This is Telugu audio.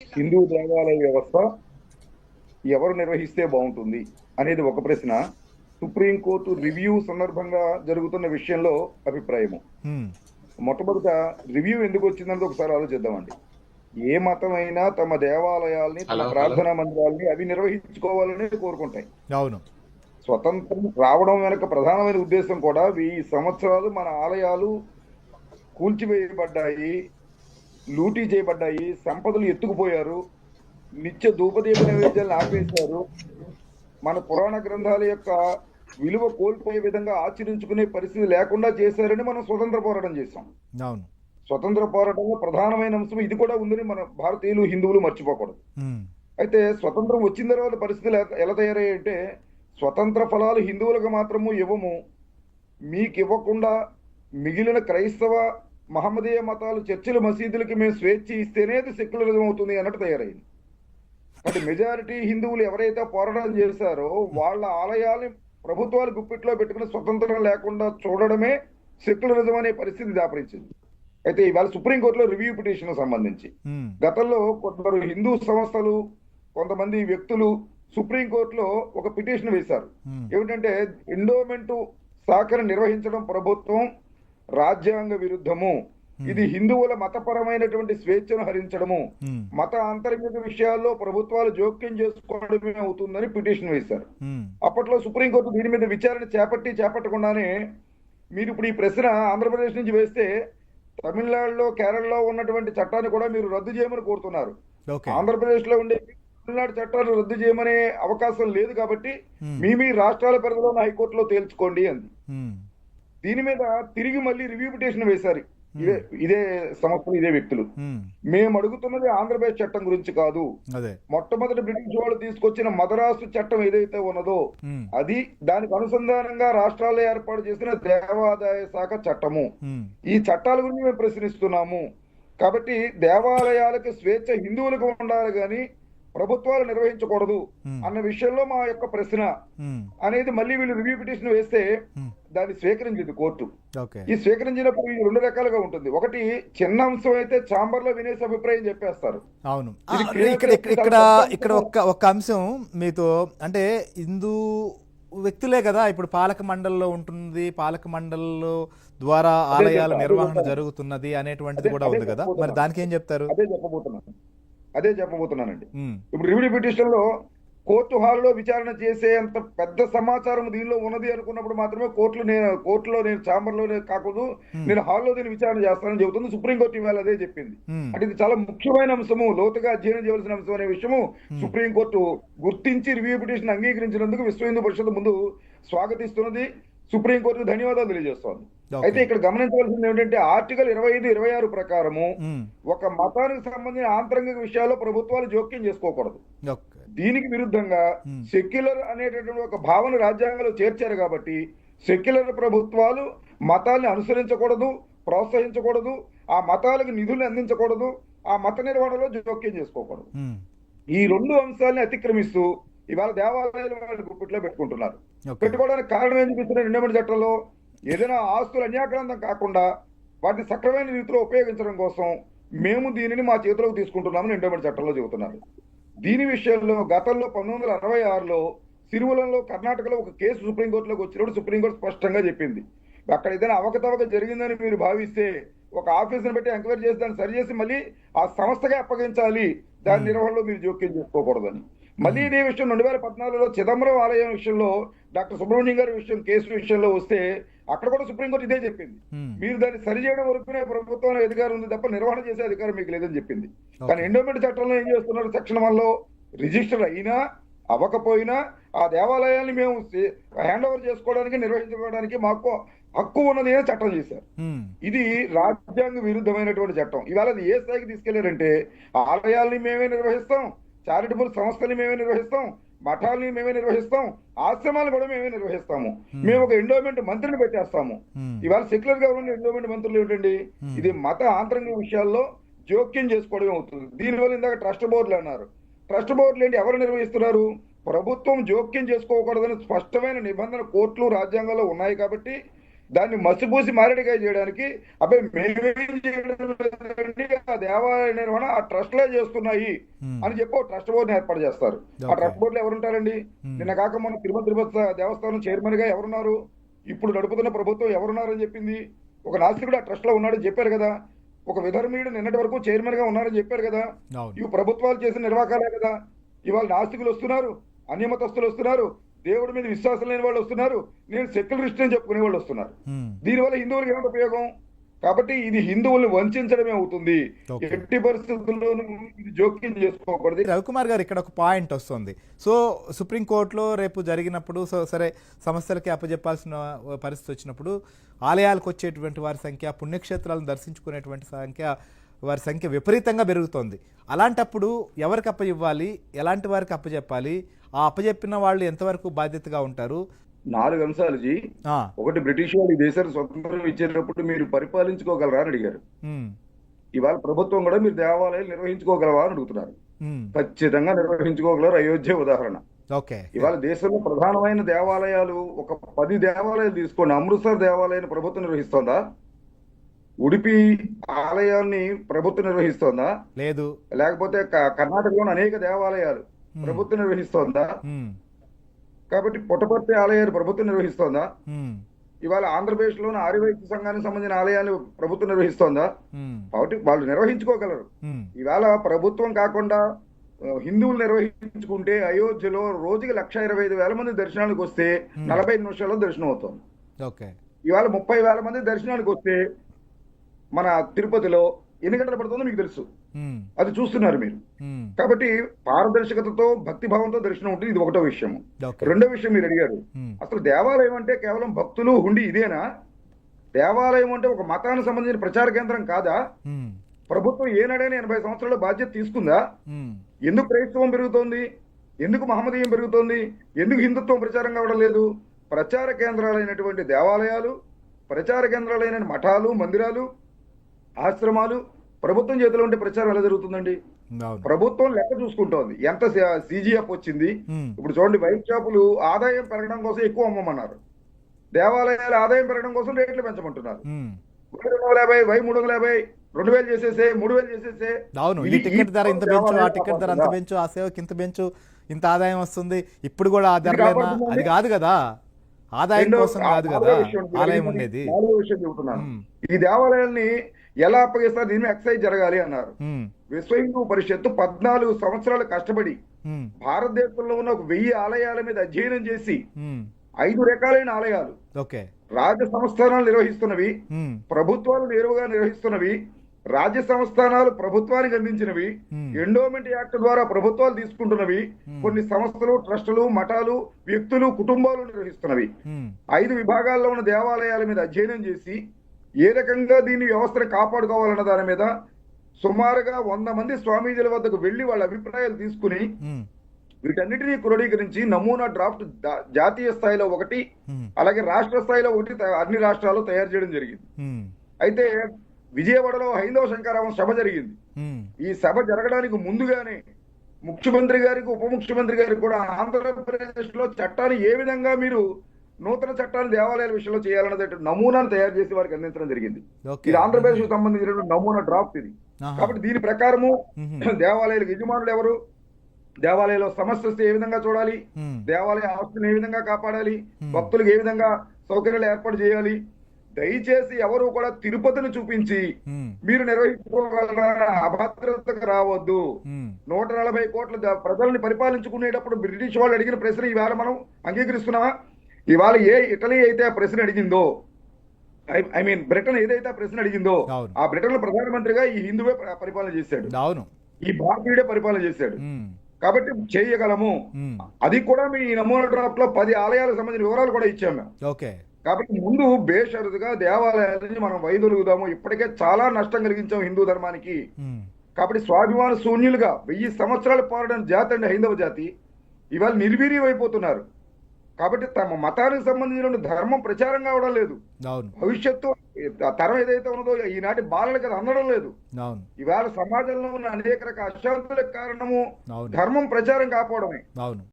హిందూ దేవాలయ వ్యవస్థ ఎవరు నిర్వహిస్తే బాగుంటుంది అనేది ఒక ప్రశ్న. సుప్రీంకోర్టు రివ్యూ సందర్భంగా జరుగుతున్న విషయంలో అభిప్రాయము. హ్మ్. మొట్టమొదట రివ్యూ ఎందుకు వచ్చిందంటే ఒకసారి ఆలోచిద్దామండి. ఏ మతమైనా తమ దేవాలయాల్ని, తమ హలో హలో ప్రార్థనా మందిరాల్ని అవి నిర్వహించుకోవాలని కోరుకుంటాయి. అవును. స్వతంత్రం రావడం వెనుక ప్రధానమైన ఉద్దేశం కూడా 1000 సంవత్సరాలు మన ఆలయాలు కూల్చివేయబడ్డాయి, లూటీ చేయబడ్డాయి, సంపదలు ఎత్తుకుపోయారు, నిత్య ధూపదీప నైవేద్యాలను ఆపేశారు, మన పురాణ గ్రంథాల యొక్క విలువ కోల్పోయే విధంగా ఆచరించుకునే పరిస్థితి లేకుండా చేశారని మనం స్వతంత్ర పోరాటం చేశాం. అవును. స్వతంత్ర పోరాటంలో ప్రధానమైన అంశం ఇది కూడా ఉందని మన భారతీయులు హిందువులు మర్చిపోకూడదు. హ్మ్. అయితే స్వతంత్రం వచ్చిన తర్వాత పరిస్థితులు ఎలా తయారయ్యాయంటే, స్వతంత్ర ఫలాలు హిందువులకు మాత్రము ఇవ్వము, మీకు ఇవ్వకుండా మిగిలిన క్రైస్తవ మహమ్మదీయ మతాలు చర్చిల మసీదులకి మేము స్వేచ్ఛ ఇస్తేనే అది సెక్యులరిజం అవుతుంది అన్నట్టు తయారైంది. అంటే మెజారిటీ హిందువులు ఎవరైతే పోరాటం చేశారో వాళ్ళ ఆలయాల్ని ప్రభుత్వాలు గుప్పిట్లో పెట్టుకుని స్వతంత్రం లేకుండా చూడడమే సెక్యులరిజం అనే పరిస్థితి దాపరించింది. అయితే ఇవాళ సుప్రీంకోర్టులో రివ్యూ పిటిషన్ సంబంధించి హ్మ్. గతంలో కొందరు హిందూ సంస్థలు, కొంతమంది వ్యక్తులు సుప్రీంకోర్టులో ఒక పిటిషన్ వేశారు. హ్మ్. ఏమిటంటే ఎండోమెంటు శాఖను నిర్వహించడం ప్రభుత్వం రాజ్యాంగ విరుద్ధము, ఇది హిందువుల మతపరమైనటువంటి స్వేచ్ఛను హరించడము, హ్మ్. మత అంతర్గత విషయాల్లో ప్రభుత్వాలు జోక్యం చేసుకోవడమే అవుతుందని పిటిషన్ వేశారు. హ్మ్. అప్పట్లో సుప్రీంకోర్టు దీని మీద విచారణ చేపట్టకుండానే మీరు ఇప్పుడు ఈ ప్రశ్న ఆంధ్రప్రదేశ్ నుంచి వేస్తే తమిళనాడులో, కేరళలో ఉన్నటువంటి చట్టాన్ని కూడా మీరు రద్దు చేయమని కోరుతున్నారు. ఓకే. ఆంధ్రప్రదేశ్ లో ఉండే తమిళనాడు చట్టాలు రద్దు చేయమనే అవకాశం లేదు కాబట్టి హ్మ్. మీ రాష్ట్రాల పరిధిలో ఉన్న హైకోర్టులో తేల్చుకోండి అంది. హ్మ్. దీని మీద తిరిగి మళ్ళీ రివ్యూ పిటిషన్ వేశారు ఇదే సంస్థలు, ఇదే వ్యక్తులు. హ్మ్. మేము అడుగుతున్నది ఆంధ్రప్రదేశ్ చట్టం గురించి కాదు, అదే. మొట్టమొదటి బ్రిటిష్ వాళ్ళు తీసుకొచ్చిన మదరాసు చట్టం ఏదైతే ఉన్నదో హ్మ్. అది, దానికి అనుసంధానంగా రాష్ట్రాల్లో ఏర్పాటు చేసిన దేవాదాయ శాఖ చట్టము, హ్మ్. ఈ చట్టాల గురించి మేము ప్రశ్నిస్తున్నాము. కాబట్టి దేవాలయాలకు స్వేచ్ఛ హిందువులకు ఉండాలి కానీ ప్రభుత్వాలు నిర్వహించకూడదు హ్మ్. అన్న విషయంలో మా యొక్క ప్రశ్న హ్మ్. అనేది మళ్ళీ వీళ్ళు రివ్యూ పిటిషన్ వేస్తే హ్మ్. దాన్ని స్వీకరించింది కోర్టు. ఓకే. ఈ స్వీకరించినప్పుడు ఇది 2 రకాలుగా ఉంటుంది. ఒకటి, చిన్న అంశం అయితే ఛాంబర్ లో వినేసి అభిప్రాయం చెప్పేస్తారు. అవును. ఇది ఇక్కడ క్రియాశీలక ఇక్కడ చాలా ఇక్కడ ఒక్క అంశం మీతో, అంటే హిందూ వ్యక్తులే కదా ఇప్పుడు పాలక మండలిలో ఉంటుంది, పాలక మండలిలో ద్వారా ఆలయాల నిర్వహణ జరుగుతున్నది అనేటువంటిది కూడా ఉంది కదా, మరి దానికి ఏం చెప్తారు? అదే చెప్పబోతున్నానండి. హ్మ్. ఇప్పుడు రివ్యూ పిటిషన్ లో కోర్టు హాల్లో విచారణ చేసేంత పెద్ద సమాచారం దీనిలో ఉన్నది అనుకున్నప్పుడు మాత్రమే కోర్టులో నేను ఛాంబర్ లోనే కాకుండా నేను హాల్లో దీన్ని విచారణ చేస్తానని చెబుతుంది సుప్రీంకోర్టు. ఇవాళ అదే చెప్పింది. హ్మ్. అంటే ఇది చాలా ముఖ్యమైన అంశము, లోతుగా అధ్యయనం చేయవలసిన అంశం అనే విషయము సుప్రీంకోర్టు గుర్తించి రివ్యూ పిటిషన్ అంగీకరించినందుకు విశ్వ హిందూ పరిషత్ ముందు స్వాగతిస్తున్నది, సుప్రీంకోర్టు ధన్యవాదాలు తెలియజేస్తోంది. అయితే ఇక్కడ గమనించవలసింది ఏమిటంటే ఆర్టికల్ 25, 26 ప్రకారము హ్మ్. ఒక మతానికి సంబంధించిన ఆంతరంగిక విషయాల్లో ప్రభుత్వాలు జోక్యం చేసుకోకూడదు. ఓకే. దీనికి విరుద్ధంగా సెక్యులర్ అనేటటువంటి ఒక భావన రాజ్యాంగంలో చేర్చారు కాబట్టి సెక్యులర్ ప్రభుత్వాలు మతాల్ని అనుసరించకూడదు, ప్రోత్సహించకూడదు, ఆ మతాలకు నిధులు అందించకూడదు, ఆ మత నిర్వహణలో జోక్యం చేసుకోకూడదు. హ్మ్. ఈ 2 అంశాలని అతిక్రమిస్తూ ఇవాళ దేవాలయాలు వాళ్ళు గుప్పిట్లో పెట్టుకుంటున్నారు. ఓకే. పెట్టుకోవడానికి కారణం ఏం చూపిస్తున్నారు? రెండోమెంట్ చట్టంలో ఏదైనా ఆస్తులు అన్యాక్రాంతం కాకుండా వాటిని సక్రమైన రీతిలో ఉపయోగించడం కోసం మేము దీనిని మా చేతిలోకి తీసుకుంటున్నామని ఎండోమెంట్ చట్టంలో చెబుతున్నారు. దీని విషయంలో గతంలో 1966లో సిరివలంలో కర్ణాటకలో ఒక కేసు సుప్రీంకోర్టులోకి వచ్చినప్పుడు సుప్రీంకోర్టు స్పష్టంగా చెప్పింది, అక్కడ ఏదైనా అవకతవక జరిగిందని మీరు భావిస్తే ఒక ఆఫీసును పెట్టి ఎంక్వైరీ చేసి దాన్ని సరిచేసి మళ్ళీ ఆ సంస్థగా అప్పగించాలి, దాని నిర్వహణలో మీరు జోక్యం చేసుకోకూడదని. మళ్ళీ ఇదే విషయం 2014లో చిదంబరం ఆలయం విషయంలో డాక్టర్ సుబ్రహ్మణ్యం గారి కేసు విషయంలో వస్తే అక్కడ కూడా సుప్రీంకోర్టు ఇదే చెప్పింది, మీరు దాన్ని సరిచేయడం వరకునే ప్రభుత్వంలో అధికారం ఉంది తప్ప నిర్వహణ చేసే అధికారం మీకు లేదని చెప్పింది. కానీ ఎండోమెంట్ చట్టంలో ఏం చేస్తున్నారు? సెక్షన్ 1లో రిజిస్టర్ అయినా అవ్వకపోయినా ఆ దేవాలయాన్ని మేము హ్యాండ్ ఓవర్ చేసుకోవడానికి, నిర్వహించుకోవడానికి మాకు హక్కు ఉన్నది అని చట్టం చేశారు. ఇది రాజ్యాంగ విరుద్ధమైనటువంటి చట్టం. ఇవాళ అది ఏ స్థాయికి తీసుకెళ్లారంటే ఆలయాల్ని మేమే నిర్వహిస్తాం, చారిటబుల్ సంస్థల్ని మేమే నిర్వహిస్తాం, మఠాలని మేమే నిర్వహిస్తాం, ఆశ్రమాలు కూడా మేమే నిర్వహిస్తాము, మేము ఒక ఎండోమెంట్ మంత్రిని పెట్టేస్తాము. ఇవాళ సెక్యులర్ గా ఉన్న ఎండోమెంట్ మంత్రులు ఏమిటండి? ఇది మత ఆంతరంగ విషయాల్లో జోక్యం చేసుకోవడం అవుతుంది. దీనివల్ల ఇందాక ట్రస్ట్ బోర్డులు అన్నారు. ట్రస్ట్ బోర్డులు ఏంటి? ఎవరు నిర్వహిస్తున్నారు? ప్రభుత్వం జోక్యం చేసుకోకూడదని స్పష్టమైన నిబంధన కోర్టులు రాజ్యాంగంలో ఉన్నాయి కాబట్టి దాన్ని మసిపూసి మారేడుకాయ చేయడానికి అబ్బాయి మేమేం చేయడం లేదండి, ఆ దేవాలయ నిర్వహణ ఆ ట్రస్ట్లే చేస్తున్నాయి అని చెప్పి ట్రస్ట్ బోర్డుని ఏర్పాటు చేస్తారు. ఆ ఓకే. ట్రస్ట్ బోర్డులో ఎవరుంటారండి? నిన్న కాక మన తిరుపతి దేవస్థానం చైర్మన్ గా ఎవరున్నారు? ఇప్పుడు నడుపుతున్న ప్రభుత్వం ఎవరున్నారని చెప్పింది? ఒక నాస్తికుడు ఆ ట్రస్ట్ లో ఉన్నాడని చెప్పారు కదా. ఒక విధర్మీయుడు నిన్నటి వరకు చైర్మన్ గా ఉన్నారని చెప్పారు కదా. అవును. ఇవి ప్రభుత్వాలు చేసిన నిర్వాకాలే కదా. ఇవాళ నాస్తికులు వస్తున్నారు, అన్యమతస్తులు వస్తున్నారు, దేవుడి మీద విశ్వాసం లేని వాళ్ళు వస్తున్నారు, నేను సెక్యులరిస్ట్ అని చెప్పుకునే వాళ్ళు వస్తున్నారు. ఉమ్. దీనివల్ల హిందువులకు ఏమిటి ఉపయోగం? కాబట్టి ఇది హిందువుల్ని వంచడమే అవుతుంది. ఓకే. ఎట్టి పరిస్థితుల్లోనూ ఇది జోక్యం చేసుకోకూడదు. రవికుమార్ గారు, ఇక్కడ ఒక పాయింట్ వస్తుంది. సో సుప్రీంకోర్టులో రేపు జరిగినప్పుడు సరే సమస్యలకి అప్పజెప్పాల్సిన పరిస్థితి వచ్చినప్పుడు ఆలయాలకు వచ్చేటువంటి వారి సంఖ్య, పుణ్యక్షేత్రాలను దర్శించుకునేటువంటి వారి సంఖ్య విపరీతంగా పెరుగుతోంది. అలాంటప్పుడు ఎవరికి అప్పచెప్పాలి, ఎలాంటి వారికి అప్పచెప్పాలి, ఆ అప్పచెప్పిన వాళ్ళు ఎంతవరకు బాధ్యతగా ఉంటారు? 4 అంశాలు జీ. ఆ, ఒకటి, బ్రిటిష్ వాళ్ళు ఈ దేశానికి స్వతంత్రం ఇచ్చేటప్పుడు మీరు పరిపాలించుకోగలరా అని అడిగారు. ఉమ్, ఇవాళ ప్రభుత్వం కూడా మీరు దేవాలయాలు నిర్వహించుకోగలవా అని అడుగుతున్నారు. ఉమ్, ఖచ్చితంగా నిర్వహించుకోగలరు. అయోధ్య ఉదాహరణ. ఓకే. ఇవాళ దేశంలో ప్రధానమైన దేవాలయాలు ఒక 10 దేవాలయాలు తీసుకోండి. అమృత్సర్ దేవాలయాన్ని ప్రభుత్వం నిర్వహిస్తోందా? ఉడిపి ఆలయాన్ని ప్రభుత్వం నిర్వహిస్తోందా? లేదు. లేకపోతే కర్ణాటకలోని అనేక దేవాలయాలు ప్రభుత్వం నిర్వహిస్తోందా? ఉమ్, కాబట్టి పుట్టపర్తి ఆలయాన్ని ప్రభుత్వం నిర్వహిస్తోందా? ఉమ్, ఇవాళ ఆంధ్రప్రదేశ్ లోని ఆర్యవైశ్య సంఘానికి సంబంధించిన ఆలయాలు ప్రభుత్వం నిర్వహిస్తోందా? ఉమ్, కాబట్టి వాళ్ళు నిర్వహించుకోగలరు. ఉమ్, ఇవాళ ప్రభుత్వం కాకుండా హిందువులు నిర్వహించుకుంటే అయోధ్యలో రోజుకి 1,25,000 మంది దర్శనానికి వస్తే 45 నిమిషాల్లో దర్శనం అవుతుంది. ఓకే. ఇవాళ 30,000 మంది దర్శనానికి వస్తే మన తిరుపతిలో ఎన్ని గంటలు పడుతుందో మీకు తెలుసు. ఉమ్, అది చూస్తున్నారు మీరు. ఉమ్, కాబట్టి పారదర్శకతతో భక్తి భావంతో దర్శనం ఉంటుంది. ఇది ఒకటో విషయం. ఓకే. రెండో విషయం మీరు అడిగారు, ఉమ్, అసలు దేవాలయం అంటే కేవలం భక్తులు హుండి ఇదేనా? దేవాలయం అంటే ఒక మతానికి సంబంధించిన ప్రచార కేంద్రం కాదా? ఉమ్, ప్రభుత్వం ఏనాడైనా 80 సంవత్సరాల బాధ్యత తీసుకుందా? ఉమ్, ఎందుకు క్రైస్తవం పెరుగుతోంది? ఎందుకు మహమ్మదీయం పెరుగుతోంది? ఎందుకు హిందుత్వం ప్రచారం కావడం లేదు? ప్రచార కేంద్రాలైనటువంటి దేవాలయాలు, ప్రచార కేంద్రాలైన మఠాలు, మందిరాలు, ఆశ్రమాలు ప్రభుత్వం చేతిలో ఉంటే ప్రచారం ఎలా జరుగుతుందండి? అవును. ప్రభుత్వం లెక్క చూసుకుంటోంది. ఎంత సిజిఎఫ్ వచ్చింది? ఉమ్, ఇప్పుడు చూడండి, వైన్ షాపులు ఆదాయం పెరగడం కోసం ఎక్కువ అమ్మమన్నారు, దేవాలయాలు ఆదాయం పెరగడం కోసం రేట్లు పెంచమంటున్నారు. ఉమ్, వై 250, వై 350, 2,000 చేసేసే, 3,000 చేసేసే. అవును. ఈ టికెట్ ధర ఇంత పెంచు, ఆ టికెట్ ధర అంత పెంచు, ఆ సేవకి ఇంత పెంచు, ఇంత ఆదాయం వస్తుంది. ఇప్పుడు కూడా ఆ ధరలేనా? అది కాదు కదా, ఆదాయం కోసం కాదు కదా ఆలయం ఉండేది. నాలుగో విషయం చెబుతున్నాను. ఉమ్, ఈ దేవాలయాల్ని ఎలా అప్పగిస్తారు? దీని ఎక్సైజ్ జరగాలి అన్నారు. ఉమ్, విశ్వ హిందూ పరిషత్తు 14 సంవత్సరాలు కష్టపడి ఉమ్, భారతదేశంలో ఉన్న ఒక 1000 ఆలయాల మీద అధ్యయనం చేసి ఉమ్, 5 రకాలైన ఆలయాలు, ఓకే. రాజ్య సంస్థానాలు నిర్వహిస్తున్నవి, ఉమ్, ప్రభుత్వాలు నేరుగా నిర్వహిస్తున్నవి, రాజ్య సంస్థానాలు ప్రభుత్వానికి అందించినవి, ఉమ్, ఎండోమెంట్ యాక్ట్ ద్వారా ప్రభుత్వాలు తీసుకుంటున్నవి, కొన్ని సంస్థలు, ట్రస్టులు, మఠాలు, వ్యక్తులు, కుటుంబాలు నిర్వహిస్తున్నవి, ఉమ్, 5 విభాగాల్లో ఉన్న దేవాలయాల మీద అధ్యయనం చేసి ఏ రకంగా దీన్ని వ్యవస్థను కాపాడుకోవాలన్న దాని మీద సుమారుగా 100 మంది స్వామీజీల వద్దకు వెళ్లి వాళ్ళ అభిప్రాయాలు తీసుకుని ఉమ్, వీటన్నిటినీ క్రోడీకరించి నమూనా డ్రాఫ్ట్ జాతీయ స్థాయిలో ఒకటి, ఉమ్, అలాగే రాష్ట్ర స్థాయిలో ఒకటి అన్ని రాష్ట్రాల్లో తయారు చేయడం జరిగింది. ఉమ్, అయితే విజయవాడలో హైందవ శంకరావం సభ జరిగింది. ఉమ్, ఈ సభ జరగడానికి ముందుగానే ముఖ్యమంత్రి గారికి, ఉప ముఖ్యమంత్రి గారికి కూడా ఆంధ్రప్రదేశ్ లో చట్టాన్ని ఏ విధంగా మీరు నూతన చట్టాన్ని దేవాలయాల విషయంలో చేయాలన్నది నమూనాను తయారు చేసి వారికి అందించడం జరిగింది. ఓకే. ఇది ఆంధ్రప్రదేశ్ కు సంబంధించిన నమూనా డ్రాఫ్ట్ ఇది. ఆహా. కాబట్టి దీని ప్రకారము ఉహు, దేవాలయాలకు యజమానులు ఎవరు, దేవాలయంలో సమస్య వస్తే ఏ విధంగా చూడాలి, ఉమ్, దేవాలయ ఆస్తులను ఏ విధంగా కాపాడాలి, Hmm. భక్తులకు ఏ విధంగా సౌకర్యాలు ఏర్పాటు చేయాలి. దయచేసి ఎవరు కూడా తిరుపతిని చూపించి ఉమ్, మీరు నిర్వహించుకోగలరా అభద్రతకు రావద్దు. ఉమ్, 140 కోట్ల ప్రజల్ని పరిపాలించుకునేటప్పుడు బ్రిటిష్ వాళ్ళు అడిగిన ప్రశ్న ఈవేళ మనం అంగీకరిస్తున్నామా? ఇవాళ ఏ ఇటలీ అయితే ఆ ప్రశ్న అడిగిందో, ఐ మీన్ బ్రిటన్ ఏదైతే ఆ ప్రశ్న అడిగిందో, అవును. ఆ బ్రిటన్ లో ప్రధానమంత్రిగా ఈ హిందువే పరిపాలన చేశాడు, అవును. ఈ భారతీయుడే పరిపాలన చేశాడు. ఉమ్, కాబట్టి చేయగలము. ఉమ్, అది కూడా మీ నమూనా డ్రాఫ్ట్ లో 10 ఆలయాలకు సంబంధించిన వివరాలు కూడా ఇచ్చాము మేము. ఓకే. కాబట్టి ముందు బేషరతుగా దేవాలయాలని మనం వైదొలుగుదాము. ఇప్పటికే చాలా నష్టం కలిగించాం హిందూ ధర్మానికి. ఉమ్, కాబట్టి స్వాభిమాన శూన్యులుగా 1000 సంవత్సరాలు పోరాడిన జాతి అండి హైందవ జాతి, ఇవాళ నిర్వీర్యం అయిపోతున్నారు. కాబట్టి తమ మతానికి సంబంధించిన ధర్మం ప్రచారం కావడం లేదు. అవును. భవిష్యత్తు తరం ఏదైతే ఉన్నదో ఈనాటి బాలలకు అది అందడం లేదు. అవును. ఇవాళ సమాజంలో ఉన్న అనేక రకాల అశాంతులకు కారణము అవును. ధర్మం ప్రచారం కాకపోవడమే. అవును.